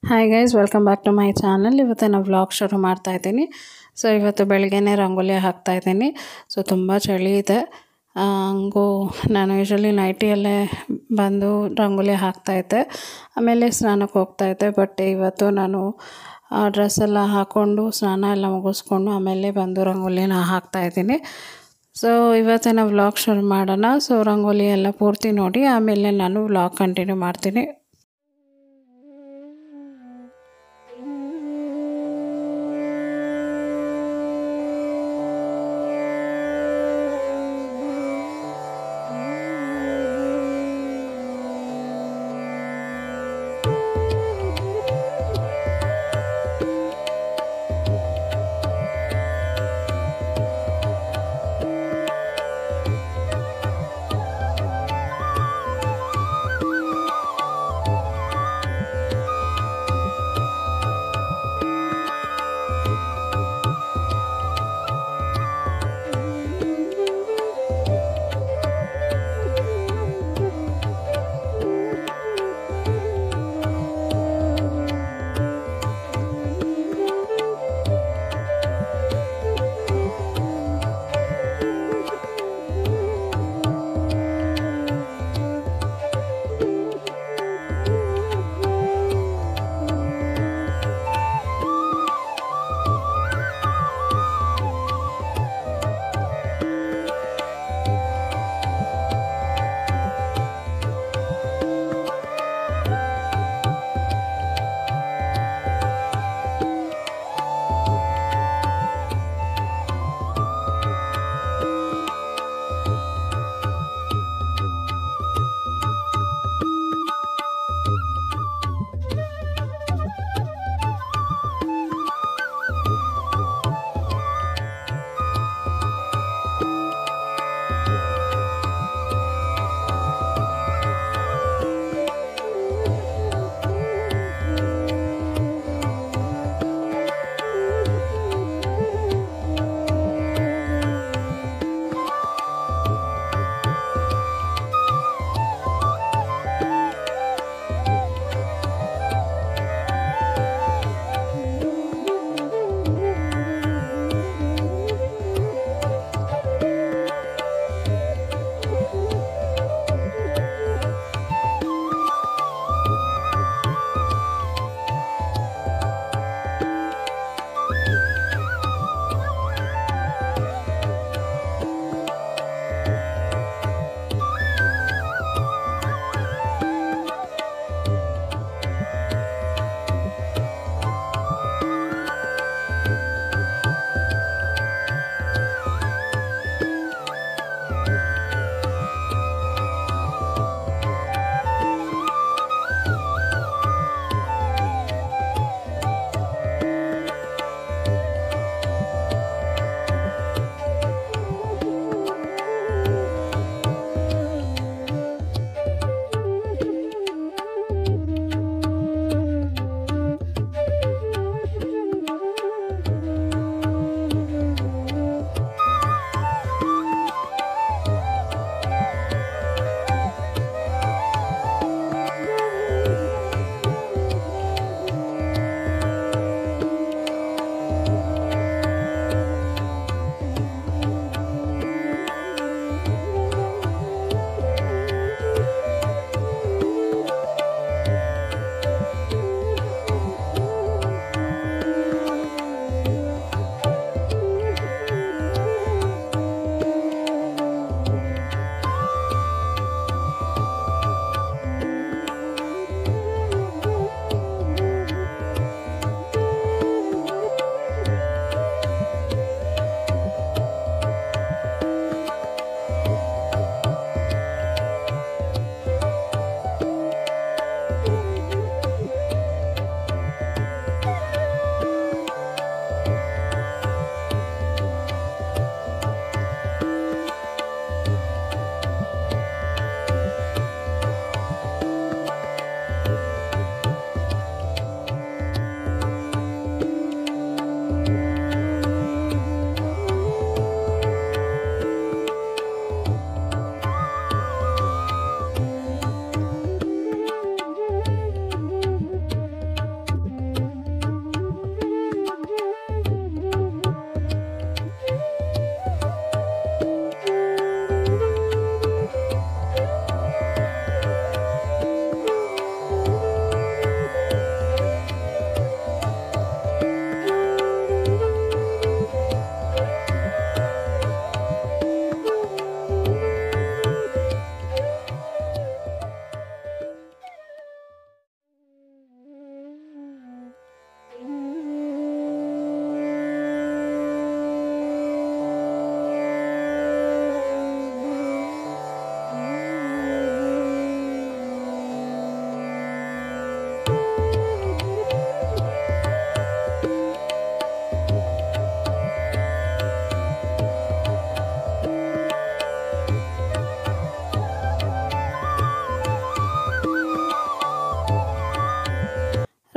Hi guys, welcome back to my channel. ಇವತ್ತು ನಾನು vlog ಶುರು ಮಾಡ್ತಾ ಇದ್ದೀನಿ. ಸೊ ಇವತ್ತು ಬೆಳಗ್ಗೆನೇ ರಂಗೋಲಿ ಹಾಕ್ತಾ ಇದ್ದೀನಿ. ಸೊ ತುಂಬ ಚಳಿ ಇದೆ. ಹಂಗೂ ನಾನು ಯೂಶ್ವಲಿ ನೈಟಿಯಲ್ಲೇ ಬಂದು ರಂಗೋಲಿ ಹಾಕ್ತಾಯಿದ್ದೆ. ಆಮೇಲೆ ಸ್ನಾನಕ್ಕೆ ಹೋಗ್ತಾಯಿದ್ದೆ. ಬಟ್ ಇವತ್ತು ನಾನು ಡ್ರೆಸ್ ಎಲ್ಲ ಹಾಕ್ಕೊಂಡು ಸ್ನಾನ ಎಲ್ಲ ಮುಗಿಸ್ಕೊಂಡು ಆಮೇಲೆ ಬಂದು ರಂಗೋಲಿನ ಹಾಕ್ತಾಯಿದ್ದೀನಿ. ಸೊ ಇವತ್ತಿನ ವ್ಲಾಗ್ ಶುರು ಮಾಡೋಣ. ಸೊ ರಂಗೋಲಿ ಎಲ್ಲ ಪೂರ್ತಿ ನೋಡಿ ಆಮೇಲೆ ನಾನು ವ್ಲಾಗ್ ಕಂಟಿನ್ಯೂ ಮಾಡ್ತೀನಿ.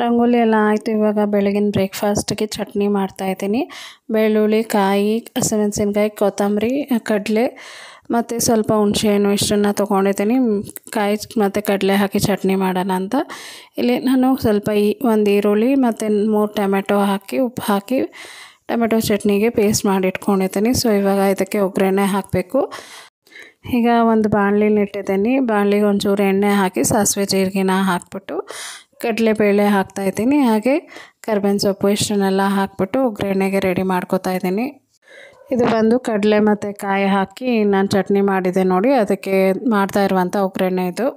ರಂಗೋಲಿ ಎಲ್ಲ ಆಯಿತು. ಇವಾಗ ಬೆಳಗಿನ ಬ್ರೇಕ್ಫಾಸ್ಟ್ಗೆ ಚಟ್ನಿ ಮಾಡ್ತಾಯಿದ್ದೀನಿ. ಬೆಳ್ಳುಳ್ಳಿ, ಕಾಯಿ, ಹಸಿಮೆಣಸಿನ್ಕಾಯಿ, ಕೊತ್ತಂಬರಿ, ಕಡಲೆ ಮತ್ತು ಸ್ವಲ್ಪ ಹುಣಸೆಹಣ್ಣು ಇಷ್ಟನ್ನು ತೊಗೊಂಡಿದ್ದೀನಿ. ಕಾಯಿ ಮತ್ತು ಕಡಲೆ ಹಾಕಿ ಚಟ್ನಿ ಮಾಡೋಣ ಅಂತ. ಇಲ್ಲಿ ನಾನು ಸ್ವಲ್ಪ ಒಂದು ಈರುಳ್ಳಿ ಮತ್ತು 3 ಟೊಮೆಟೊ ಹಾಕಿ ಉಪ್ಪು ಹಾಕಿ ಟೊಮೆಟೊ ಚಟ್ನಿಗೆ ಪೇಸ್ಟ್ ಮಾಡಿ ಇಟ್ಕೊಂಡಿದ್ದೀನಿ. ಸೊ ಇವಾಗ ಇದಕ್ಕೆ ಒಗ್ಗರಣೆ ಹಾಕಬೇಕು. ಈಗ ಒಂದು ಬಾಣಲಿನ ಇಟ್ಟಿದ್ದೀನಿ. ಬಾಣಲಿಗೆ ಒಂಚೂರು ಎಣ್ಣೆ ಹಾಕಿ ಸಾಸಿವೆ ಜೀರಿಗೆನ ಹಾಕ್ಬಿಟ್ಟು ಕಡಲೆಬೇಳೆ ಹಾಕ್ತಾಯಿದ್ದೀನಿ. ಹಾಗೆ ಕರ್ಬೇವಿನ ಸೊಪ್ಪು ಇಷ್ಟನ್ನೆಲ್ಲ ಹಾಕ್ಬಿಟ್ಟು ಒಗ್ಗರಣೆಗೆ ರೆಡಿ ಮಾಡ್ಕೊತಾ ಇದ್ದೀನಿ. ಇದು ಬಂದು ಕಡಲೆ ಮತ್ತು ಕಾಯಿ ಹಾಕಿ ನಾನು ಚಟ್ನಿ ಮಾಡಿದೆ ನೋಡಿ, ಅದಕ್ಕೆ ಮಾಡ್ತಾ ಇರುವಂಥ ಒಗ್ಗರಣೆ ಇದು.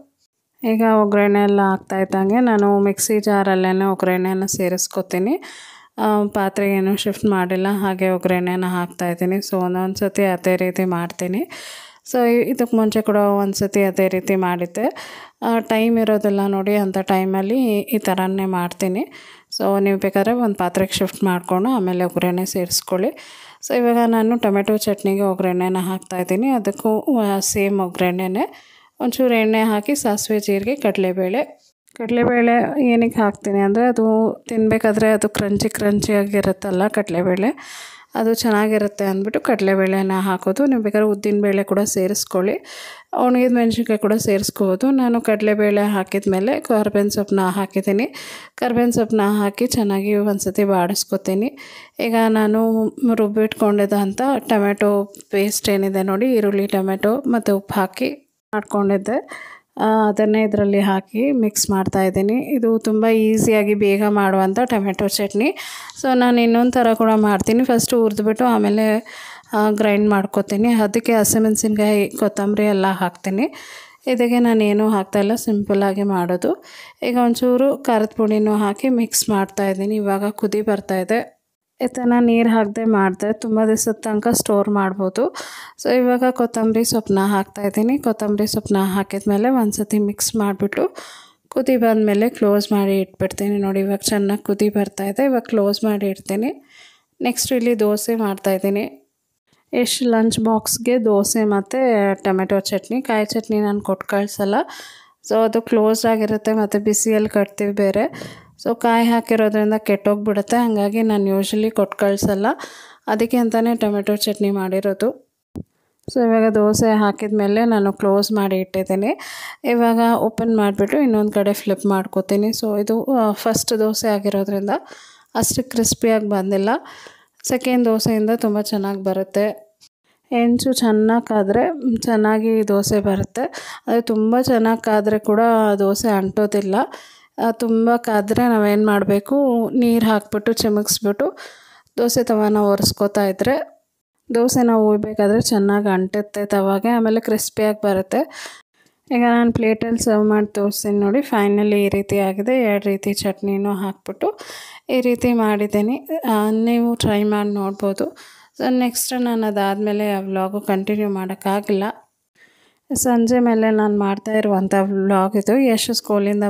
ಈಗ ಒಗ್ಗರಣೆ ಎಲ್ಲ ಹಾಕ್ತಾಯಿದ್ದಂಗೆ ನಾನು ಮಿಕ್ಸಿ ಜಾರಲ್ಲೇ ಒಗ್ಗರಣೆನ ಸೇರಿಸ್ಕೊತೀನಿ. ಪಾತ್ರೆಗೇನು ಶಿಫ್ಟ್ ಮಾಡಿಲ್ಲ, ಹಾಗೆ ಒಗ್ಗರಣೆನ ಹಾಕ್ತಾಯಿದ್ದೀನಿ. ಸೊ ಒಂದೊಂದು ಸತಿ ಅದೇ ರೀತಿ ಮಾಡ್ತೀನಿ. ಸೊ ಇದಕ್ಕೆ ಮುಂಚೆ ಕೂಡ ಒಂದು ಸತಿ ಅದೇ ರೀತಿ ಮಾಡಿದ್ದೆ. ಟೈಮ್ ಇರೋದಿಲ್ಲ ನೋಡಿ, ಅಂಥ ಟೈಮಲ್ಲಿ ಈ ಥರನೇ ಮಾಡ್ತೀನಿ. ಸೊ ನೀವು ಬೇಕಾದ್ರೆ ಒಂದು ಪಾತ್ರೆಗೆ ಶಿಫ್ಟ್ ಮಾಡಿಕೊಂಡು ಆಮೇಲೆ ಒಗ್ಗರಣೆ ಸೇರಿಸ್ಕೊಳ್ಳಿ. ಸೊ ಇವಾಗ ನಾನು ಟೊಮೆಟೊ ಚಟ್ನಿಗೆ ಒಗ್ಗರಣೆನ ಹಾಕ್ತಾಯಿದ್ದೀನಿ. ಅದಕ್ಕೂ ಸೇಮ್ ಒಗ್ಗರಣೆನೇ, ಒಂಚೂರು ಎಣ್ಣೆ ಹಾಕಿ ಸಾಸಿವೆ ಜೀರಿಗೆ ಕಡಲೆಬೇಳೆ ಏನಕ್ಕೆ ಹಾಕ್ತೀನಿ ಅಂದರೆ ಅದು ತಿನ್ನಬೇಕಾದ್ರೆ ಅದು ಕ್ರಂಚಿಯಾಗಿರುತ್ತಲ್ಲ ಕಡಲೆಬೇಳೆ, ಅದು ಚೆನ್ನಾಗಿರುತ್ತೆ ಅಂದ್ಬಿಟ್ಟು ಕಡಲೆಬೇಳೆನ ಹಾಕೋದು. ನೀವು ಬೇಕಾದ್ರೆ ಉದ್ದಿನಬೇಳೆ ಕೂಡ ಸೇರಿಸ್ಕೊಳ್ಳಿ, ಒಣಗಿದ ಮೆಣಸಿನ್ಕಾಯಿ ಕೂಡ ಸೇರಿಸ್ಕೋಬೋದು. ನಾನು ಕಡಲೆಬೇಳೆ ಹಾಕಿದ ಮೇಲೆ ಕರ್ಬೇವಿನ ಸೊಪ್ಪನ್ನ ಹಾಕಿದ್ದೀನಿ. ಕರ್ಬೇವಿನ ಸೊಪ್ಪನ್ನ ಹಾಕಿ ಚೆನ್ನಾಗಿ ಒಂದು ಸತಿ ಬಾಡಿಸ್ಕೊತೀನಿ. ಈಗ ನಾನು ರುಬ್ಬಿಟ್ಕೊಂಡಿದ್ದಂಥ ಟೊಮೆಟೊ ಪೇಸ್ಟ್ ಏನಿದೆ ನೋಡಿ, ಈರುಳ್ಳಿ, ಟೊಮೆಟೊ ಮತ್ತು ಉಪ್ಪು ಹಾಕಿ ಮಾಡ್ಕೊಂಡಿದ್ದೆ, ಅದನ್ನೇ ಇದರಲ್ಲಿ ಹಾಕಿ ಮಿಕ್ಸ್ ಮಾಡ್ತಾಯಿದ್ದೀನಿ. ಇದು ತುಂಬ ಈಸಿಯಾಗಿ ಬೇಗ ಮಾಡುವಂಥ ಟೊಮೆಟೊ ಚಟ್ನಿ. ಸೊ ನಾನು ಇನ್ನೊಂದು ಥರ ಕೂಡ ಮಾಡ್ತೀನಿ. ಫಸ್ಟು ಹುರಿದ್ಬಿಟ್ಟು ಆಮೇಲೆ ಗ್ರೈಂಡ್ ಮಾಡ್ಕೊತೀನಿ. ಅದಕ್ಕೆ ಹಸಿಮೆಣಸಿನ್ಕಾಯಿ, ಕೊತ್ತಂಬರಿ ಎಲ್ಲ ಹಾಕ್ತೀನಿ. ಇದಕ್ಕೆ ನಾನೇನು ಹಾಕ್ತಾಯಿಲ್ಲ, ಸಿಂಪಲ್ಲಾಗಿ ಮಾಡೋದು. ಈಗ ಒಂಚೂರು ಖಾರದ ಪುಡಿನೂ ಹಾಕಿ ಮಿಕ್ಸ್ ಮಾಡ್ತಾಯಿದ್ದೀನಿ. ಇವಾಗ ಕುದಿ ಬರ್ತಾಯಿದೆ. ಇದನ್ನು ನೀರು ಹಾಕದೆ ಮಾಡಿದ್ರೆ ತುಂಬ ದಿವಸದ ತನಕ ಸ್ಟೋರ್ ಮಾಡ್ಬೋದು. ಸೊ ಇವಾಗ ಕೊತ್ತಂಬರಿ ಸೊಪ್ಪನ್ನ ಹಾಕ್ತಾಯಿದ್ದೀನಿ. ಕೊತ್ತಂಬರಿ ಸೊಪ್ಪನ್ನ ಹಾಕಿದ್ಮೇಲೆ ಒಂದು ಸತಿ ಮಿಕ್ಸ್ ಮಾಡಿಬಿಟ್ಟು ಕುದಿ ಬಂದಮೇಲೆ ಕ್ಲೋಸ್ ಮಾಡಿ ಇಟ್ಬಿಡ್ತೀನಿ. ನೋಡಿ ಇವಾಗ ಚೆನ್ನಾಗಿ ಕುದಿ ಬರ್ತಾಯಿದೆ. ಇವಾಗ ಕ್ಲೋಸ್ ಮಾಡಿ ಇಡ್ತೀನಿ. ನೆಕ್ಸ್ಟ್ ಇಲ್ಲಿ ದೋಸೆ ಮಾಡ್ತಾಯಿದ್ದೀನಿ. ಎಷ್ಟು ಲಂಚ್ ಬಾಕ್ಸ್ಗೆ ದೋಸೆ ಮತ್ತು ಟೊಮೆಟೊ ಚಟ್ನಿ, ಕಾಯಿ ಚಟ್ನಿ ನಾನು ಕೊಟ್ಟು ಕಳಿಸಲ್ಲ. ಸೊ ಅದು ಕ್ಲೋಸ್ ಆಗಿರುತ್ತೆ ಮತ್ತು ಬಿಸಿಯಲ್ಲಿ ಕಟ್ತೀವಿ ಬೇರೆ. ಸೊ ಕಾಯಿ ಹಾಕಿರೋದ್ರಿಂದ ಕೆಟ್ಟೋಗ್ಬಿಡುತ್ತೆ, ಹಾಗಾಗಿ ನಾನು ಯೂಶ್ವಲಿ ಕೊಟ್ಟು ಕಳಿಸಲ್ಲ. ಅದಕ್ಕೆ ಅಂತಲೇ ಟೊಮೆಟೊ ಚಟ್ನಿ ಮಾಡಿರೋದು. ಸೊ ಇವಾಗ ದೋಸೆ ಹಾಕಿದ ಮೇಲೆ ನಾನು ಕ್ಲೋಸ್ ಮಾಡಿ ಇಟ್ಟಿದ್ದೀನಿ. ಇವಾಗ ಓಪನ್ ಮಾಡಿಬಿಟ್ಟು ಇನ್ನೊಂದು ಕಡೆ ಫ್ಲಿಪ್ ಮಾಡ್ಕೋತೀನಿ. ಸೊ ಇದು ಫಸ್ಟ್ ದೋಸೆ ಆಗಿರೋದ್ರಿಂದ ಅಷ್ಟು ಕ್ರಿಸ್ಪಿಯಾಗಿ ಬಂದಿಲ್ಲ. ಸೆಕೆಂಡ್ ದೋಸೆಯಿಂದ ತುಂಬ ಚೆನ್ನಾಗಿ ಬರುತ್ತೆ. ಹೆಂಚು ಚೆನ್ನಾಗಿ ಕಾದರೆ ಚೆನ್ನಾಗಿ ದೋಸೆ ಬರುತ್ತೆ. ಅದು ತುಂಬ ಚೆನ್ನಾಗಿ ಕಾದರೆ ಕೂಡ ದೋಸೆ ಅಂಟೋದಿಲ್ಲ. ತುಂಬ ಕಾದರೆ ನಾವೇನು ಮಾಡಬೇಕು, ನೀರು ಹಾಕ್ಬಿಟ್ಟು ಚಿಮುಕ್ಸ್ಬಿಟ್ಟು ದೋಸೆ ತವಾನ ಒರೆಸ್ಕೋತಾ ಇದ್ದರೆ ದೋಸೆನ ಹುಯ್ಬೇಕಾದ್ರೆ ಚೆನ್ನಾಗಿ ಅಂಟುತ್ತೆ ತವಾಗೆ, ಆಮೇಲೆ ಕ್ರಿಸ್ಪಿಯಾಗಿ ಬರುತ್ತೆ. ಈಗ ನಾನು ಪ್ಲೇಟಲ್ಲಿ ಸರ್ವ್ ಮಾಡಿ ತೋರಿಸ್ತೀನಿ ನೋಡಿ. ಫೈನಲಿ ಈ ರೀತಿ ಆಗಿದೆ. 2 ರೀತಿ ಚಟ್ನಿನೂ ಹಾಕ್ಬಿಟ್ಟು ಈ ರೀತಿ ಮಾಡಿದ್ದೀನಿ. ನೀವು ಟ್ರೈ ಮಾಡಿ ನೋಡ್ಬೋದು. ಸೊ ನೆಕ್ಸ್ಟ್ ನಾನು ಅದಾದಮೇಲೆ ಆ ವ್ಲಾಗು ಕಂಟಿನ್ಯೂ ಮಾಡೋಕ್ಕಾಗಿಲ್ಲ. ಸಂಜೆ ಮೇಲೆ ನಾನು ಮಾಡ್ತಾ ಇರುವಂಥ ವ್ಲಾಗ್ ಇದು. ಯಶ್ ಸ್ಕೂಲಿಂದ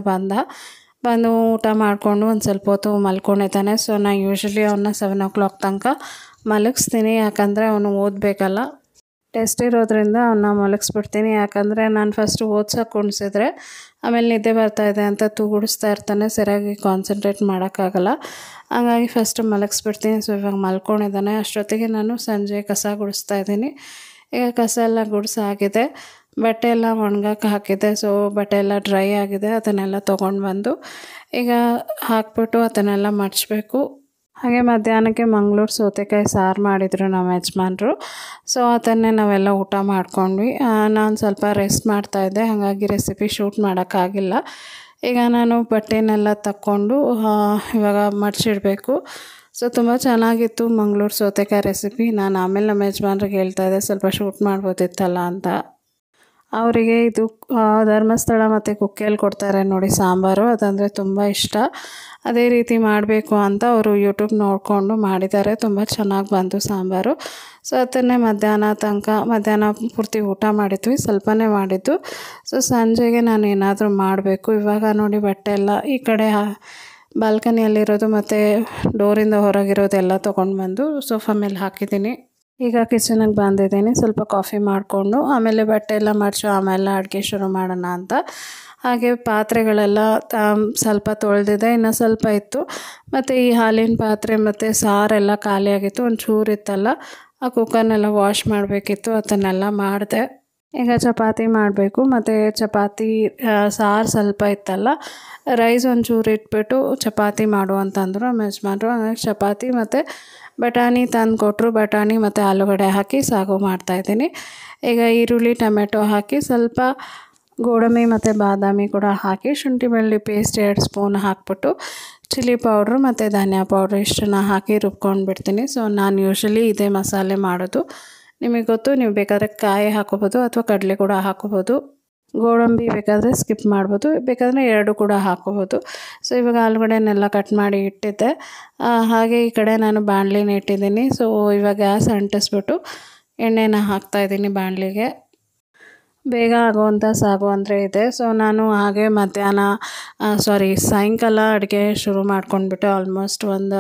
ಬಂದು ಊಟ ಮಾಡಿಕೊಂಡು ಒಂದು ಸ್ವಲ್ಪ ಹೊತ್ತು ಮಲ್ಕೊಂಡಿದ್ದಾನೆ. ಸೊ ನಾನು ಯೂಶ್ವಲಿ ಅವನ್ನ 7 o'clock ತನಕ ಮಲಗಿಸ್ತೀನಿ, ಯಾಕಂದರೆ ಅವನು ಓದಬೇಕಲ್ಲ. ಟೆಸ್ಟ್ ಇರೋದ್ರಿಂದ ಅವನ್ನ ಮಲಗಿಸ್ಬಿಡ್ತೀನಿ. ಯಾಕಂದರೆ ನಾನು ಫಸ್ಟು ಓದ್ಸೋಕೆ ಕುಣಿಸಿದ್ರೆ ಆಮೇಲೆ ನಿದ್ದೆ ಬರ್ತಾಯಿದೆ ಅಂತ ತೂಗುಡಿಸ್ತಾ ಇರ್ತಾನೆ, ಸರಿಯಾಗಿ ಕಾನ್ಸಂಟ್ರೇಟ್ ಮಾಡೋಕ್ಕಾಗಲ್ಲ. ಹಾಗಾಗಿ ಫಸ್ಟು ಮಲಗಿಸ್ಬಿಡ್ತೀನಿ. ಸೊ ಇವಾಗ ಮಲ್ಕೊಂಡಿದ್ದಾನೆ. ಅಷ್ಟೊತ್ತಿಗೆ ನಾನು ಸಂಜೆ ಕಸ ಗುಡಿಸ್ತಾ ಇದ್ದೀನಿ. ಈಗ ಕಸ ಎಲ್ಲ ಗುಡಿಸಾಗಿದೆ, ಬಟ್ಟೆ ಎಲ್ಲ ಒಣಗಕ್ಕೆ ಹಾಕಿದ್ದೆ. ಸೊ ಬಟ್ಟೆ ಎಲ್ಲ ಡ್ರೈ ಆಗಿದೆ, ಅದನ್ನೆಲ್ಲ ತೊಗೊಂಡು ಬಂದು ಈಗ ಹಾಕ್ಬಿಟ್ಟು ಅದನ್ನೆಲ್ಲ ಮಡಚಬೇಕು. ಹಾಗೆ ಮಧ್ಯಾಹ್ನಕ್ಕೆ ಮಂಗಳೂರು ಸೌತೆಕಾಯಿ ಸಾರು ಮಾಡಿದರು ನಮ್ಮ ಯಜಮಾನ್ರು. ಸೊ ಅದನ್ನೇ ನಾವೆಲ್ಲ ಊಟ ಮಾಡ್ಕೊಂಡ್ವಿ. ನಾನು ಸ್ವಲ್ಪ ರೆಸ್ಟ್ ಮಾಡ್ತಾಯಿದ್ದೆ, ಹಾಗಾಗಿ ರೆಸಿಪಿ ಶೂಟ್ ಮಾಡೋಕ್ಕಾಗಿಲ್ಲ. ಈಗ ನಾನು ಬಟ್ಟೆನೆಲ್ಲ ತಕ್ಕೊಂಡು ಇವಾಗ ಮಡಚಿಡಬೇಕು. ಸೊ ತುಂಬ ಚೆನ್ನಾಗಿತ್ತು ಮಂಗಳೂರು ಸೌತೆಕಾಯಿ ರೆಸಿಪಿ. ನಾನು ಆಮೇಲೆ ನಮ್ಮ ಯಜಮಾನ್ರಿಗೆ ಹೇಳ್ತಾಯಿದ್ದೆ ಸ್ವಲ್ಪ ಶೂಟ್ ಮಾಡ್ಬೋದಿತ್ತಲ್ಲ ಅಂತ. ಅವರಿಗೆ ಇದು ಧರ್ಮಸ್ಥಳ ಮತ್ತು ಕುಕ್ಕೆಯಲ್ಲಿ ಕೊಡ್ತಾರೆ ನೋಡಿ ಸಾಂಬಾರು, ಅದಂದರೆ ತುಂಬ ಇಷ್ಟ. ಅದೇ ರೀತಿ ಮಾಡಬೇಕು ಅಂತ ಅವರು ಯೂಟ್ಯೂಬ್ ನೋಡಿಕೊಂಡು ಮಾಡಿದ್ದಾರೆ. ತುಂಬ ಚೆನ್ನಾಗಿ ಬಂತು ಸಾಂಬಾರು. ಸೊ ಅದನ್ನೇ ಮಧ್ಯಾಹ್ನ ಪೂರ್ತಿ ಊಟ ಮಾಡಿದ್ವಿ, ಸ್ವಲ್ಪನೇ ಮಾಡಿದ್ದು. ಸೊ ಸಂಜೆಗೆ ನಾನು ಏನಾದರೂ ಮಾಡಬೇಕು. ಇವಾಗ ನೋಡಿ ಬಟ್ಟೆ ಎಲ್ಲ ಈ ಕಡೆ ಬಾಲ್ಕನಿಯಲ್ಲಿರೋದು ಮತ್ತು ಡೋರಿಂದ ಹೊರಗಿರೋದೆಲ್ಲ ತೊಗೊಂಡು ಬಂದು ಸೋಫಾ ಮೇಲೆ ಹಾಕಿದ್ದೀನಿ. ಈಗ ಕಿಚನಿಗೆ ಬಂದಿದ್ದೀನಿ. ಸ್ವಲ್ಪ ಕಾಫಿ ಮಾಡಿಕೊಂಡು ಆಮೇಲೆ ಬಟ್ಟೆ ಎಲ್ಲ ಮಡ್ಚು ಆಮೇಲೆ ಅಡುಗೆ ಶುರು ಮಾಡೋಣ ಅಂತ. ಹಾಗೆ ಪಾತ್ರೆಗಳೆಲ್ಲ ಸ್ವಲ್ಪ ತೊಳೆದಿದೆ, ಇನ್ನು ಸ್ವಲ್ಪ ಇತ್ತು. ಮತ್ತು ಈ ಹಾಲಿನ ಪಾತ್ರೆ ಮತ್ತು ಸಾರೆಲ್ಲ ಖಾಲಿಯಾಗಿತ್ತು, ಒಂಚೂರು ಇತ್ತಲ್ಲ, ಆ ಕುಕ್ಕರ್ನೆಲ್ಲ ವಾಶ್ ಮಾಡಬೇಕಿತ್ತು, ಅದನ್ನೆಲ್ಲ ಮಾಡಿದೆ. ಈಗ ಚಪಾತಿ ಮಾಡಬೇಕು. ಮತ್ತು ಚಪಾತಿ ಸಾರು ಸ್ವಲ್ಪ ಇತ್ತಲ್ಲ, ರೈಸ್ ಒಂಚೂರು ಇಟ್ಬಿಟ್ಟು ಚಪಾತಿ ಮಾಡು ಅಂತಂದರು ನಮ್ಮ ಯಜಮಾನ್ರು. ಹಾಗಾಗಿ ಚಪಾತಿ ಮತ್ತು ಬಟಾಣಿ ತಂದು ಕೊಟ್ಟರು. ಬಟಾಣಿ ಮತ್ತು ಆಲೂಗಡ್ಡೆ ಹಾಕಿ ಸಾಗು ಮಾಡ್ತಾಯಿದ್ದೀನಿ. ಈಗ ಈರುಳ್ಳಿ ಟೊಮೆಟೊ ಹಾಕಿ ಸ್ವಲ್ಪ ಗೋಡಂಬಿ ಮತ್ತು ಬಾದಾಮಿ ಕೂಡ ಹಾಕಿ ಶುಂಠಿ ಬೆಳ್ಳುಳ್ಳಿ ಪೇಸ್ಟ್ 2 ಸ್ಪೂನ್ ಹಾಕ್ಬಿಟ್ಟು ಚಿಲ್ಲಿ ಪೌಡ್ರು ಮತ್ತು ಧನಿಯಾ ಪೌಡ್ರ್ ಇಷ್ಟನ್ನು ಹಾಕಿ ರುಬ್ಕೊಂಡು ಬಿಡ್ತೀನಿ. ಸೊ ನಾನು ಯೂಶ್ವಲಿ ಇದೇ ಮಸಾಲೆ ಮಾಡೋದು. ನಿಮಗೆ ಗೊತ್ತು, ನೀವು ಬೇಕಾದರೆ ಕಾಯಿ ಹಾಕೋಬೋದು ಅಥವಾ ಕಡಲೆ ಕೂಡ ಹಾಕೋಬೋದು. ಗೋಡಂಬಿ ಬೇಕಾದರೆ ಸ್ಕಿಪ್ ಮಾಡ್ಬೋದು, ಬೇಕಾದರೆ 2 ಕೂಡ ಹಾಕೋಬೋದು. ಸೊ ಇವಾಗ ಆಲೂಗಡ್ಡೆನೆಲ್ಲ ಕಟ್ ಮಾಡಿ ಇಟ್ಟಿದ್ದೆ. ಹಾಗೆ ಈ ಕಡೆ ನಾನು ಬಾಣಲಿನ ಇಟ್ಟಿದ್ದೀನಿ. ಸೊ ಇವಾಗ ಗ್ಯಾಸ್ ಅಂಟಿಸ್ಬಿಟ್ಟು ಎಣ್ಣೆನ ಹಾಕ್ತಾಯಿದ್ದೀನಿ ಬಾಣಲಿಗೆ. ಬೇಗ ಆಗೋವಂಥ ಸಾಗು ಅಂದರೆ ಇದೆ. ಸೊ ನಾನು ಹಾಗೆ ಸಾಯಂಕಾಲ ಅಡುಗೆ ಶುರು ಮಾಡ್ಕೊಂಡ್ಬಿಟ್ಟೆ. ಆಲ್ಮೋಸ್ಟ್ ಒಂದು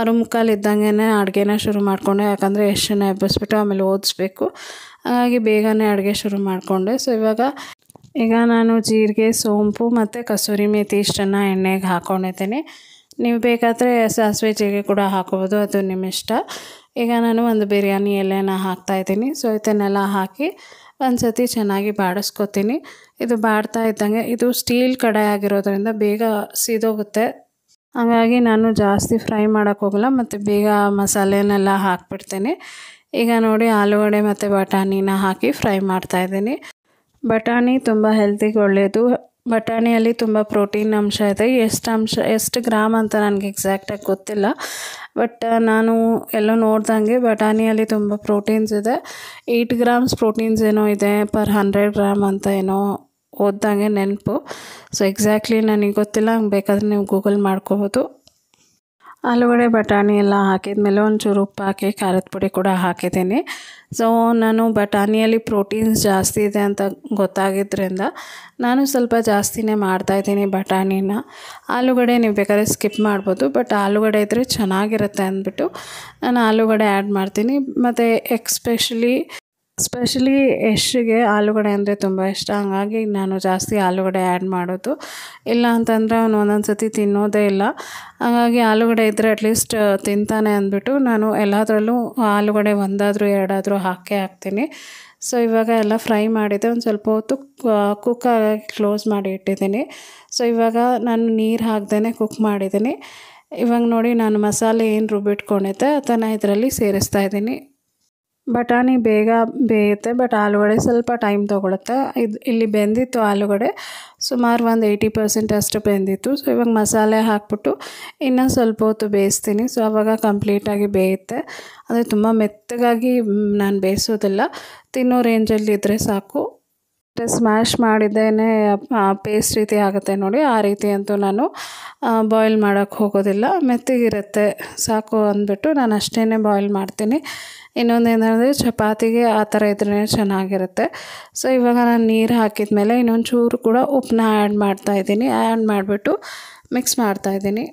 6:45 ಇದ್ದಂಗೆ ಅಡುಗೆನ ಶುರು ಮಾಡಿಕೊಂಡೆ. ಯಾಕಂದರೆ ಎಷ್ಟನ್ನ ಎಬ್ಬಿಸ್ಬಿಟ್ಟು ಆಮೇಲೆ ಓದಿಸ್ಬೇಕು, ಹಾಗಾಗಿ ಬೇಗನೆ ಅಡುಗೆ ಶುರು ಮಾಡಿಕೊಂಡೆ. ಸೊ ಈಗ ನಾನು ಜೀರಿಗೆ, ಸೋಂಪು ಮತ್ತು ಕಸೂರಿ ಮೇಥಿ ಇಷ್ಟನ್ನು ಎಣ್ಣೆಗೆ ಹಾಕ್ಕೊಂಡಿದ್ದೀನಿ. ನೀವು ಬೇಕಾದರೆ ಸಾಸಿವೆ ಜೀರಿಗೆ ಕೂಡ ಹಾಕೋಬೋದು, ಅದು ನಿಮ್ಮ ಇಷ್ಟ. ಈಗ ನಾನು ಒಂದು ಬಿರಿಯಾನಿ ಎಲೆನ ಹಾಕ್ತಾಯಿದ್ದೀನಿ. ಸೊ ಇದನ್ನೆಲ್ಲ ಹಾಕಿ ಒಂದು ಸತಿ ಚೆನ್ನಾಗಿ ಬಾಡಿಸ್ಕೊತೀನಿ. ಇದು ಬಾಡ್ತಾ ಇದ್ದಂಗೆ, ಇದು ಸ್ಟೀಲ್ ಕಡಾಯಿ ಆಗಿರೋದ್ರಿಂದ ಬೇಗ ಸೀದೋಗುತ್ತೆ. ಹಾಗಾಗಿ ನಾನು ಜಾಸ್ತಿ ಫ್ರೈ ಮಾಡೋಕ್ಕೆ ಹೋಗಲ್ಲ ಮತ್ತು ಬೇಗ ಮಸಾಲೆನೆಲ್ಲ ಹಾಕ್ಬಿಡ್ತೀನಿ. ಈಗ ನೋಡಿ ಆಲೂಗಡ್ಡೆ ಮತ್ತು ಬಟಾಣಿನ ಹಾಕಿ ಫ್ರೈ ಮಾಡ್ತಾಯಿದ್ದೀನಿ. ಬಟಾಣಿ ತುಂಬ ಹೆಲ್ತಿಗೆ ಒಳ್ಳೆಯದು. ಬಟಾಣಿಯಲ್ಲಿ ತುಂಬ ಪ್ರೋಟೀನ್ ಅಂಶ ಇದೆ. ಎಷ್ಟು ಗ್ರಾಮ್ ಅಂತ ನನಗೆ ಎಕ್ಸಾಕ್ಟಾಗಿ ಗೊತ್ತಿಲ್ಲ, ಬಟ್ ನಾನು ಎಲ್ಲೋ ನೋಡ್ದಂಗೆ ಬಟಾಣಿಯಲ್ಲಿ ತುಂಬ ಪ್ರೋಟೀನ್ಸ್ ಇದೆ. 8 ಗ್ರಾಮ್ಸ್ ಪ್ರೋಟೀನ್ಸ್ ಏನೋ ಇದೆ ಪರ್ 100 ಗ್ರಾಮ್ ಅಂತ ಏನೋ ಓದ್ದಂಗೆ ನೆನಪು. ಸೊ ಎಕ್ಸಾಕ್ಟ್ಲಿ ನನಗೆ ಗೊತ್ತಿಲ್ಲ, ಬೇಕಾದರೆ ನೀವು ಗೂಗಲ್ ಮಾಡ್ಕೋಬೋದು. ಆಲೂಗಡ್ಡೆ ಬಟಾಣಿ ಎಲ್ಲ ಹಾಕಿದ್ಮೇಲೆ ಒಂಚೂರು ಉಪ್ಪು ಹಾಕಿ ಖಾರದ ಪುಡಿ ಕೂಡ ಹಾಕಿದ್ದೀನಿ. ಸೊ ನಾನು ಬಟಾಣಿಯಲ್ಲಿ ಪ್ರೋಟೀನ್ಸ್ ಜಾಸ್ತಿ ಇದೆ ಅಂತ ಗೊತ್ತಾಗಿದ್ದರಿಂದ ನಾನು ಸ್ವಲ್ಪ ಜಾಸ್ತಿನೇ ಮಾಡ್ತಾಯಿದ್ದೀನಿ ಬಟಾಣಿನ. ಆಲೂಗಡ್ಡೆ ನೀವು ಬೇಕಾದ್ರೆ ಸ್ಕಿಪ್ ಮಾಡ್ಬೋದು, ಬಟ್ ಆಲೂಗಡ್ಡೆ ಇದ್ದರೆ ಚೆನ್ನಾಗಿರುತ್ತೆ ಅಂದ್ಬಿಟ್ಟು ನಾನು ಆಲೂಗಡ್ಡೆ ಆ್ಯಡ್ ಮಾಡ್ತೀನಿ. ಮತ್ತು ಸ್ಪೆಷಲಿ ಯಶ್ಗೆ ಆಲೂಗಡ್ಡೆ ಅಂದರೆ ತುಂಬ ಇಷ್ಟ, ಹಾಗಾಗಿ ನಾನು ಜಾಸ್ತಿ ಆಲೂಗಡ್ಡೆ ಆ್ಯಡ್ ಮಾಡೋದು. ಇಲ್ಲ ಅಂತಂದರೆ ಅವನು ಒಂದೊಂದು ಸತಿ ತಿನ್ನೋದೇ ಇಲ್ಲ. ಹಾಗಾಗಿ ಆಲೂಗಡ್ಡೆ ಇದ್ದರೆ ಅಟ್ಲೀಸ್ಟ್ ತಿಂತಾನೆ ಅಂದ್ಬಿಟ್ಟು ನಾನು ಎಲ್ಲದರಲ್ಲೂ ಆಲೂಗಡ್ಡೆ 1 ಆದರೂ 2 ಹಾಕ್ತೀನಿ. ಸೊ ಇವಾಗ ಎಲ್ಲ ಫ್ರೈ ಮಾಡಿದ್ದೆ. ಒಂದು ಸ್ವಲ್ಪ ಹೊತ್ತು ಕುಕ್ಕಾಗಿ ಕ್ಲೋಸ್ ಮಾಡಿ ಇಟ್ಟಿದ್ದೀನಿ. ಸೊ ಇವಾಗ ನಾನು ನೀರು ಹಾಕ್ದೇ ಕುಕ್ ಮಾಡಿದ್ದೀನಿ. ಇವಾಗ ನೋಡಿ ನಾನು ಮಸಾಲೆ ಏನು ರುಬ್ಬಿಟ್ಕೊಂಡಿದ್ದೆ ಅದನ್ನು ಇದರಲ್ಲಿ ಸೇರಿಸ್ತಾ ಇದ್ದೀನಿ. ಬಟಾಣಿ ಬೇಗ ಬೇಯುತ್ತೆ, ಬಟ್ ಆಲೂಗಡ್ಡೆ ಸ್ವಲ್ಪ ಟೈಮ್ ತೊಗೊಳುತ್ತೆ. ಇಲ್ಲಿ ಬೆಂದಿತ್ತು ಆಲೂಗಡ್ಡೆ, ಸುಮಾರು ಒಂದು 80% ಅಷ್ಟು ಬೆಂದಿತ್ತು. ಸೊ ಇವಾಗ ಮಸಾಲೆ ಹಾಕ್ಬಿಟ್ಟು ಇನ್ನೂ ಸ್ವಲ್ಪ ಹೊತ್ತು ಬೇಯಿಸ್ತೀನಿ. ಸೊ ಆವಾಗ ಕಂಪ್ಲೀಟಾಗಿ ಬೇಯುತ್ತೆ. ಅಂದರೆ ತುಂಬ ಮೆತ್ತಗಾಗಿ ನಾನು ಬೇಯಿಸೋದಿಲ್ಲ, ತಿನ್ನೋ ರೇಂಜಲ್ಲಿ ಇದ್ದರೆ ಸಾಕು. ಸ್ಮ್ಯಾಶ್ ಮಾಡಿದ್ದೇನೆ ಪೇಸ್ಟ್ ರೀತಿ ಆಗುತ್ತೆ ನೋಡಿ, ಆ ರೀತಿ ಅಂತೂ ನಾನು ಬಾಯ್ಲ್ ಮಾಡೋಕ್ಕೆ ಹೋಗೋದಿಲ್ಲ. ಮೆತ್ತಗಿರುತ್ತೆ ಸಾಕು ಅಂದ್ಬಿಟ್ಟು ನಾನು ಅಷ್ಟೇ ಬಾಯ್ಲ್ ಮಾಡ್ತೀನಿ. ಇನ್ನೊಂದೇನೆಂದರೆ ಚಪಾತಿಗೆ ಆ ಥರ ಇದ್ರೇ ಚೆನ್ನಾಗಿರುತ್ತೆ. ಸೊ ಇವಾಗ ನಾನು ನೀರು ಹಾಕಿದ ಮೇಲೆ ಇನ್ನೊಂದು ಚೂರು ಕೂಡ ಉಪ್ಪನ್ನ ಆ್ಯಡ್ ಮಾಡಿಬಿಟ್ಟು ಮಿಕ್ಸ್ ಮಾಡ್ತಾಯಿದ್ದೀನಿ.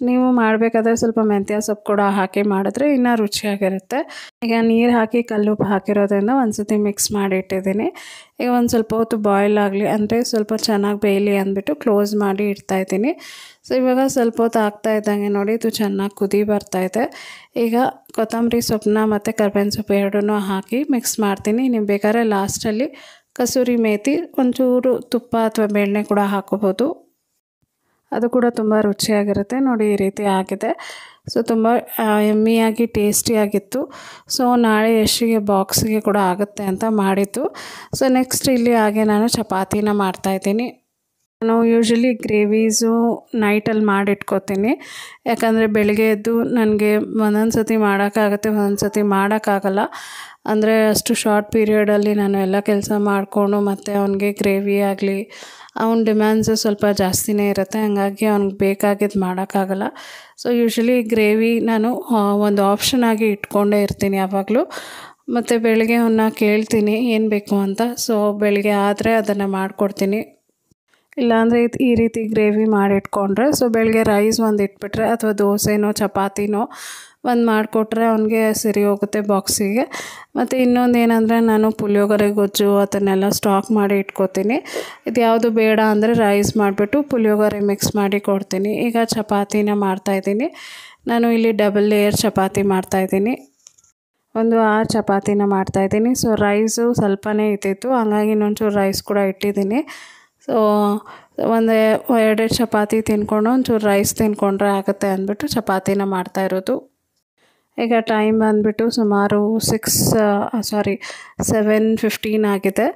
ನೀವು ಮಾಡಬೇಕಾದ್ರೆ ಸ್ವಲ್ಪ ಮೆಂತ್ಯ ಸೊಪ್ಪು ಕೂಡ ಹಾಕಿ ಮಾಡಿದ್ರೆ ಇನ್ನೂ ರುಚಿಯಾಗಿರುತ್ತೆ. ಈಗ ನೀರು ಹಾಕಿ ಕಲ್ಲುಪ್ಪು ಹಾಕಿರೋದ್ರಿಂದ ಒಂದು ಸತಿ ಮಿಕ್ಸ್ ಮಾಡಿ ಇಟ್ಟಿದ್ದೀನಿ. ಈಗ ಒಂದು ಸ್ವಲ್ಪ ಹೊತ್ತು ಬಾಯ್ಲ್ ಆಗಲಿ, ಅಂದರೆ ಸ್ವಲ್ಪ ಚೆನ್ನಾಗಿ ಬೇಯಲಿ ಅಂದ್ಬಿಟ್ಟು ಕ್ಲೋಸ್ ಮಾಡಿ ಇಡ್ತಾಯಿದ್ದೀನಿ. ಸೊ ಇವಾಗ ಸ್ವಲ್ಪ ಹೊತ್ತು ಆಗ್ತಾ ಇದ್ದಂಗೆ ನೋಡಿ ಇದು ಚೆನ್ನಾಗಿ ಕುದಿ ಬರ್ತಾಯಿದೆ. ಈಗ ಕೊತ್ತಂಬರಿ ಸೊಪ್ಪನ್ನ ಮತ್ತು ಕರ್ಬೇವಿನ ಸೊಪ್ಪು 2 ಹಾಕಿ ಮಿಕ್ಸ್ ಮಾಡ್ತೀನಿ. ನೀವು ಬೇಕಾದ್ರೆ ಲಾಸ್ಟಲ್ಲಿ ಕಸೂರಿ ಮೇಥಿ ಒಂಚೂರು ತುಪ್ಪ ಅಥವಾ ಬೆಣ್ಣೆ ಕೂಡ ಹಾಕೋಬೋದು, ಅದು ಕೂಡ ತುಂಬ ರುಚಿಯಾಗಿರುತ್ತೆ. ನೋಡಿ ಈ ರೀತಿ ಆಗಿದೆ. ಸೊ ತುಂಬ ಯಮ್ಮಿಯಾಗಿ ಟೇಸ್ಟಿಯಾಗಿತ್ತು. ಸೊ ನಾಳೆ ಯಶ್ಗೆ ಬಾಕ್ಸಿಗೆ ಕೂಡ ಆಗುತ್ತೆ ಅಂತ ಮಾಡಿದ್ದು. ಸೊ ನೆಕ್ಸ್ಟ್ ಇಲ್ಲಿ ಹಾಗೆ ನಾನು ಚಪಾತಿನ ಮಾಡ್ತಾಯಿದ್ದೀನಿ. ನಾನು ಯೂಶ್ವಲಿ ಗ್ರೇವೀಸು ನೈಟಲ್ಲಿ ಮಾಡಿಟ್ಕೋತೀನಿ, ಯಾಕಂದರೆ ಬೆಳಗ್ಗೆ ಎದ್ದು ನನಗೆ ಒಂದೊಂದು ಸತಿ ಮಾಡೋಕ್ಕಾಗುತ್ತೆ, ಒಂದೊಂದು ಸತಿ ಮಾಡೋಕ್ಕಾಗಲ್ಲ. ಅಂದರೆ ಅಷ್ಟು ಶಾರ್ಟ್ ಪೀರಿಯಡಲ್ಲಿ ನಾನು ಎಲ್ಲ ಕೆಲಸ ಮಾಡಿಕೊಂಡು ಮತ್ತು ಅವನಿಗೆ ಗ್ರೇವಿ ಆಗಲಿ ಅವ್ನ ಡಿಮ್ಯಾಂಡ್ಸು ಸ್ವಲ್ಪ ಜಾಸ್ತಿನೇ ಇರುತ್ತೆ, ಹಾಗಾಗಿ ಅವ್ನಿಗೆ ಬೇಕಾಗಿದ್ದು ಮಾಡೋಕ್ಕಾಗಲ್ಲ. ಸೊ ಯೂಶ್ವಲಿ ಗ್ರೇವಿ ನಾನು ಒಂದು ಆಪ್ಷನ್ ಆಗಿ ಇಟ್ಕೊಂಡೇ ಇರ್ತೀನಿ ಯಾವಾಗಲೂ. ಮತ್ತು ಬೆಳಗ್ಗೆ ಅವನ್ನ ಕೇಳ್ತೀನಿ ಏನು ಬೇಕು ಅಂತ. ಸೊ ಬೆಳಗ್ಗೆ ಆದರೆ ಅದನ್ನು ಮಾಡಿಕೊಡ್ತೀನಿ. ಇಲ್ಲಾಂದರೆ ಈ ರೀತಿ ಗ್ರೇವಿ ಮಾಡಿಟ್ಕೊಂಡ್ರೆ ಸೊ ಬೆಳಗ್ಗೆ ರೈಸ್ ಒಂದು ಇಟ್ಬಿಟ್ರೆ ಅಥವಾ ದೋಸೆನೋ ಚಪಾತಿನೋ ಒಂದು ಮಾಡಿಕೊಟ್ರೆ ಅವನಿಗೆ ಸರಿ ಹೋಗುತ್ತೆ ಬಾಕ್ಸಿಗೆ. ಮತ್ತು ಇನ್ನೊಂದು ಏನಂದರೆ ನಾನು ಪುಳಿಯೋಗರೆ ಗೊಜ್ಜು ಅದನ್ನೆಲ್ಲ ಸ್ಟಾಕ್ ಮಾಡಿ ಇಟ್ಕೋತೀನಿ. ಇದು ಯಾವುದು ಬೇಡ ಅಂದರೆ ರೈಸ್ ಮಾಡಿಬಿಟ್ಟು ಪುಳಿಯೋಗರೆ ಮಿಕ್ಸ್ ಮಾಡಿ ಕೊಡ್ತೀನಿ. ಈಗ ಚಪಾತಿನ ಮಾಡ್ತಾಯಿದ್ದೀನಿ. ನಾನು ಇಲ್ಲಿ ಡಬಲ್ ಲೇಯರ್ ಚಪಾತಿ ಮಾಡ್ತಾಯಿದ್ದೀನಿ. ಒಂದು 6 ಚಪಾತಿನ ಮಾಡ್ತಾಯಿದ್ದೀನಿ. ಸೊ ರೈಸು ಸ್ವಲ್ಪನೇ ಇದ್ದಿತ್ತು, ಹಂಗಾಗಿ ಇನ್ನೊಂಚೂರು ರೈಸ್ ಕೂಡ ಇಟ್ಟಿದ್ದೀನಿ. ಸೊ ಒಂದು 2 ಚಪಾತಿ ತಿನ್ಕೊಂಡು ಒಂಚೂರು ರೈಸ್ ತಿನ್ಕೊಂಡ್ರೆ ಆಗುತ್ತೆ ಅಂದ್ಬಿಟ್ಟು ಚಪಾತಿನ ಮಾಡ್ತಾಯಿರೋದು. ಈಗ ಟೈಮ್ ಬಂದುಬಿಟ್ಟು ಸುಮಾರು 7:15 ಆಗಿದೆ.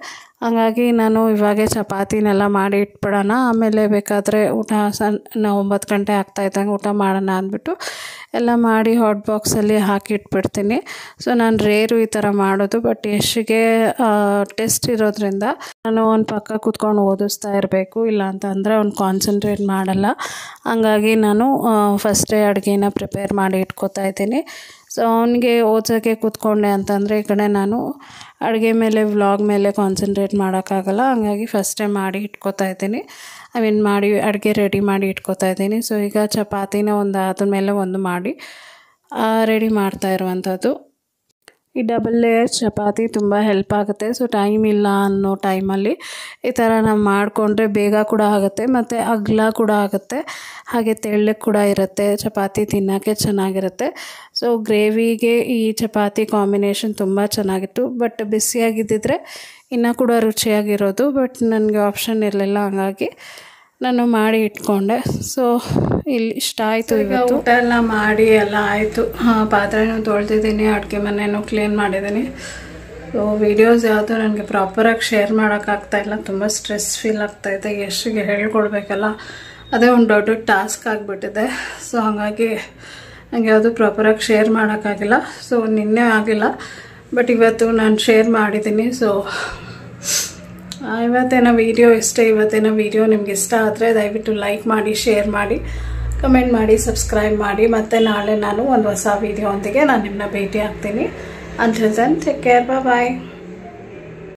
ಹಾಗಾಗಿ ನಾನು ಇವಾಗೆ ಚಪಾತಿನೆಲ್ಲ ಮಾಡಿ ಇಟ್ಬಿಡೋಣ, ಆಮೇಲೆ ಬೇಕಾದರೆ ಊಟ 9 ಗಂಟೆ ಆಗ್ತಾಯಿದ್ದಂಗೆ ಊಟ ಮಾಡೋಣ ಅಂದ್ಬಿಟ್ಟು ಎಲ್ಲ ಮಾಡಿ ಹಾಟ್ ಬಾಕ್ಸಲ್ಲಿ ಹಾಕಿ ಇಟ್ಬಿಡ್ತೀನಿ. ಸೊ ನಾನು ರೇರು ಈ ಥರ ಮಾಡೋದು, ಬಟ್ ಯಶ್ಗೆ ಟೆಸ್ಟ್ ಇರೋದ್ರಿಂದ ನಾನು ಅವ್ನ ಪಕ್ಕ ಕೂತ್ಕೊಂಡು ಓದಿಸ್ತಾ ಇರಬೇಕು, ಇಲ್ಲ ಅಂತಂದರೆ ಅವ್ನು ಕಾನ್ಸಂಟ್ರೇಟ್ ಮಾಡಲ್ಲ. ಹಂಗಾಗಿ ನಾನು ಫಸ್ಟೇ ಅಡುಗೆನ ಪ್ರಿಪೇರ್ ಮಾಡಿ ಇಟ್ಕೋತಾ ಇದ್ದೀನಿ. ಸೊ ಅವನಿಗೆ ಓದ್ಸೋಕ್ಕೆ ಕೂತ್ಕೊಂಡೆ ಅಂತಂದರೆ ಈ ಕಡೆ ನಾನು ಅಡುಗೆ ಮೇಲೆ ವ್ಲಾಗ್ ಮೇಲೆ ಕಾನ್ಸಂಟ್ರೇಟ್ ಮಾಡೋಕ್ಕಾಗಲ್ಲ. ಹಂಗಾಗಿ ಫಸ್ಟೇ ಮಾಡಿ ಇಟ್ಕೋತಾ ಇದ್ದೀನಿ, ಅಡುಗೆ ರೆಡಿ ಮಾಡಿ ಇಟ್ಕೋತಾ ಇದ್ದೀನಿ. ಸೊ ಈಗ ಚಪಾತಿನ ಅದ್ರ ಮೇಲೆ ಒಂದು ಮಾಡಿ ರೆಡಿ ಮಾಡ್ತಾ ಇರುವಂಥದ್ದು. ಈ ಡಬಲ್ ಲೇಯರ್ ಚಪಾತಿ ತುಂಬ ಹೆಲ್ಪ್ ಆಗುತ್ತೆ. ಸೊ ಟೈಮ್ ಇಲ್ಲ ಅನ್ನೋ ಟೈಮಲ್ಲಿ ಈ ಥರ ನಾವು ಮಾಡಿಕೊಂಡ್ರೆ ಬೇಗ ಕೂಡ ಆಗುತ್ತೆ ಮತ್ತು ಅಗಲ ಕೂಡ ಆಗುತ್ತೆ, ಹಾಗೆ ತೆಳ್ಳಗೆ ಕೂಡ ಇರುತ್ತೆ. ಚಪಾತಿ ತಿನ್ನೋಕ್ಕೆ ಚೆನ್ನಾಗಿರುತ್ತೆ. ಸೊ ಗ್ರೇವಿಗೆ ಈ ಚಪಾತಿ ಕಾಂಬಿನೇಷನ್ ತುಂಬ ಚೆನ್ನಾಗಿತ್ತು. ಬಟ್ ಬಿಸಿಯಾಗಿದ್ದಿದ್ರೆ ಇನ್ನೂ ಕೂಡ ರುಚಿಯಾಗಿರೋದು, ಬಟ್ ನನಗೆ ಆಪ್ಷನ್ ಇರಲಿಲ್ಲ, ಹಂಗಾಗಿ ನಾನು ಮಾಡಿ ಇಟ್ಕೊಂಡೆ. ಸೊ ಇಲ್ಲಿ ಇಷ್ಟ ಆಯಿತು. ಈಗ ಊಟ ಎಲ್ಲ ಮಾಡಿ ಎಲ್ಲ ಆಯಿತು. ಪಾತ್ರೆನೂ ತೊಳೆದಿದ್ದೀನಿ, ಅಡುಗೆ ಮನೆಯೂ ಕ್ಲೀನ್ ಮಾಡಿದ್ದೀನಿ. ಸೊ ವೀಡಿಯೋಸ್ ಯಾವುದು ನನಗೆ ಪ್ರಾಪರಾಗಿ ಶೇರ್ ಮಾಡೋಕ್ಕಾಗ್ತಾಯಿಲ್ಲ, ತುಂಬ ಸ್ಟ್ರೆಸ್ ಫೀಲ್ ಆಗ್ತಾಯಿದೆ. ಎಷ್ಟಿಗೆ ಹೇಳ್ಕೊಡ್ಬೇಕಲ್ಲ, ಅದೇ ಒಂದು ದೊಡ್ಡ ಟಾಸ್ಕ್ ಆಗಿಬಿಟ್ಟಿದೆ. ಸೊ ಹಾಗಾಗಿ ನನಗೆ ಯಾವುದು ಪ್ರಾಪರಾಗಿ ಶೇರ್ ಮಾಡೋಕ್ಕಾಗಿಲ್ಲ. ಸೊ ನಿನ್ನೆ ಆಗಿಲ್ಲ, ಬಟ್ ಇವತ್ತು ನಾನು ಶೇರ್ ಮಾಡಿದ್ದೀನಿ. ಸೊ ಇವತ್ತಿನ ವೀಡಿಯೋ ಇಷ್ಟೇ. ಇವತ್ತಿನ ವೀಡಿಯೋ ನಿಮ್ಗೆ ಇಷ್ಟ ಆದರೆ ದಯವಿಟ್ಟು ಲೈಕ್ ಮಾಡಿ, ಶೇರ್ ಮಾಡಿ, ಕಮೆಂಟ್ ಮಾಡಿ, ಸಬ್ಸ್ಕ್ರೈಬ್ ಮಾಡಿ. ಮತ್ತು ನಾಳೆ ನಾನು ಒಂದು ಹೊಸ ವೀಡಿಯೋ ಒಂದಿಗೆ ನಾನು ನಿಮ್ಮನ್ನ ಭೇಟಿ ಆಗ್ತೀನಿ. Until then, take care. Bye-bye.